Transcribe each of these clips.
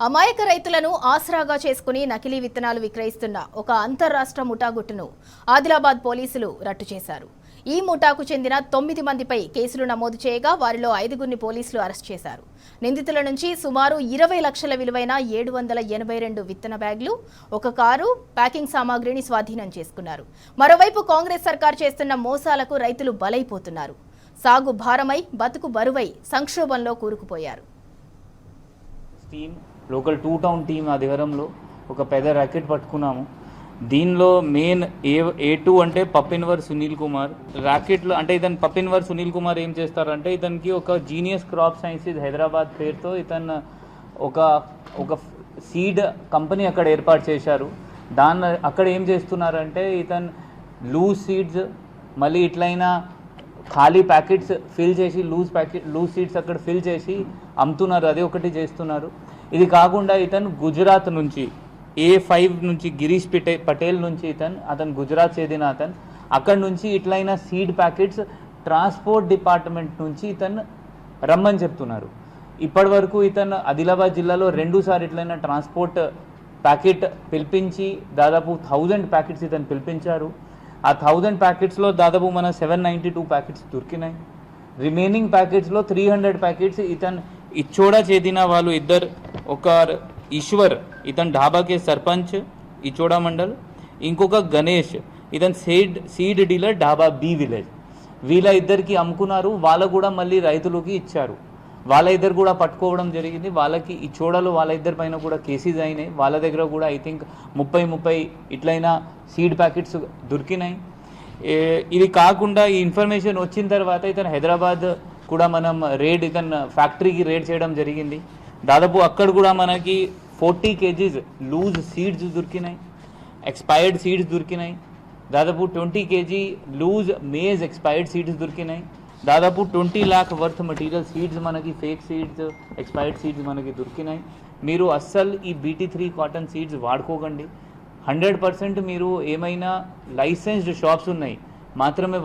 అమాయక రైతులను ఆసరాగా చేసుకుని నకిలీ విత్తనాలు విక్రయిస్తున్న ఒక అంతర్రాష్ట్ర ముఠాగుట్టును ఆదిలాబాద్ పోలీసులు రట్టు చేశారు. ఈ ముఠాకు చెందిన 9 మందిపై కేసులు నమోదు చేయగా వారిలో 5గురిని పోలీసులు అరెస్ట్ చేశారు. నిందితుల నుంచి సుమారు 20 లక్షల విలువైన 782 విత్తన బ్యాగులు, ఒక కారు, ప్యాకింగ్ సామాగ్రిని స్వాధీనం చేసుకున్నారు. మరోవైపు కాంగ్రెస్ సర్కార్ చేస్తున్న మోసాలకు రైతులు బలైపోతున్నారు. సాగు భారమై బతుకు బరువై సంక్షోభంలో కూరుకుపోయారు. లోకల్ 2 టౌన్ టీమ్ ఆధ్వర్యంలో ఒక పెద్ద ర్యాకెట్ పట్టుకున్నాము. దీనిలో మెయిన్ A2 అంటే పప్పిన్వర్ సునీల్ కుమార్. ర్యాకెట్లో అంటే ఇతను పప్పిన్వర్ సునీల్ కుమార్ ఏం చేస్తారంటే ఇతనికి ఒక జీనియస్ క్రాప్ సైన్సెస్ హైదరాబాద్ పేరుతో ఇతను ఒక సీడ్ కంపెనీ అక్కడ ఏర్పాటు చేశారు. అక్కడ ఏం చేస్తున్నారంటే ఇతను లూజ్ సీడ్స్ మళ్ళీ ఇట్లయినా ఖాళీ ప్యాకెట్స్ ఫిల్ చేసి లూజ్ సీడ్స్ అక్కడ ఫిల్ చేసి అమ్ముతున్నారు. అదే ఒకటి చేస్తున్నారు. ఇది కాకుండా ఇతను గుజరాత్ నుంచి A5 నుంచి గిరీష్ పటేల్ నుంచి అతను గుజరాత్ చెందిన అక్కడ నుంచి ఇట్లయినా సీడ్ ప్యాకెట్స్ ట్రాన్స్పోర్ట్ డిపార్ట్మెంట్ నుంచి ఇతను రమ్మని చెప్తున్నారు. ఇప్పటి వరకు ఇతను ఆదిలాబాద్ జిల్లాలో 2 సార్లు ఇట్లయినా ట్రాన్స్పోర్ట్ ప్యాకెట్ పిలిపించి దాదాపు 1000 ప్యాకెట్స్ ఇతను పిలిపించారు. ఆ 1000 ప్యాకెట్స్లో దాదాపు మన 792 ప్యాకెట్స్ దొరికినాయి. రిమైనింగ్ ప్యాకెట్స్లో 300 ప్యాకెట్స్ ఇతను ఇచ్చోడా చెందిన వాళ్ళు ఇద్దరు, ఒక ఈశ్వర్ ఇతను ఢాబాకే సర్పంచ్ ఇచ్చోడా మండల్, ఇంకొక గణేష్ ఇతను seed dealer Dhaba B village. వీళ్ళ ఇద్దరికి అమ్ముకున్నారు. వాళ్ళ కూడా మళ్ళీ రైతులకి ఇచ్చారు. వాళ్ళ ఇద్దరు కూడా పట్టుకోవడం జరిగింది. వాళ్ళకి ఈ చోడలు వాళ్ళ ఇద్దరి పైన కూడా కేసెస్ అయినాయి. వాళ్ళ దగ్గర కూడా ఐ థింక్ 30 ఇట్లయినా సీడ్ ప్యాకెట్స్ దొరికినాయి. ఇది కాకుండా ఈ ఇన్ఫర్మేషన్ వచ్చిన తర్వాత ఇతను హైదరాబాద్ కూడా మనం ఇతను ఫ్యాక్టరీకి రేడ్ చేయడం జరిగింది. దాదాపు అక్కడ కూడా మనకి 40 kgs లూజ్ సీడ్స్ దొరికినాయి, ఎక్స్పైర్డ్ సీడ్స్ దొరికినాయి. దాదాపు 20 kg loose maize expired seeds దొరికినాయి. దాదాపు 20 lakh వర్త్ మెటీరియల్ సీడ్స్ మనకి ఫేక్ సీడ్స్ ఎక్స్పైర్డ్ సీడ్స్ మనకి దొరికినాయి. మీరు అస్సలు ఈ BT3 కాటన్ సీడ్స్ వాడుకోకండి. 100% మీరు ఏమైనా లైసెన్స్డ్ షాప్స్ ఉన్నాయి మాత్రమే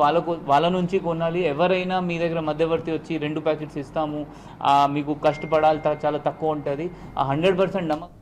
వాళ్ళ నుంచి కొనాలి. ఎవరైనా మీ దగ్గర మధ్యవర్తి వచ్చి 2 ప్యాకెట్స్ ఇస్తాము మీకు కష్టపడాలి చాలా తక్కువ ఉంటుంది, ఆ 100% నమ్మకం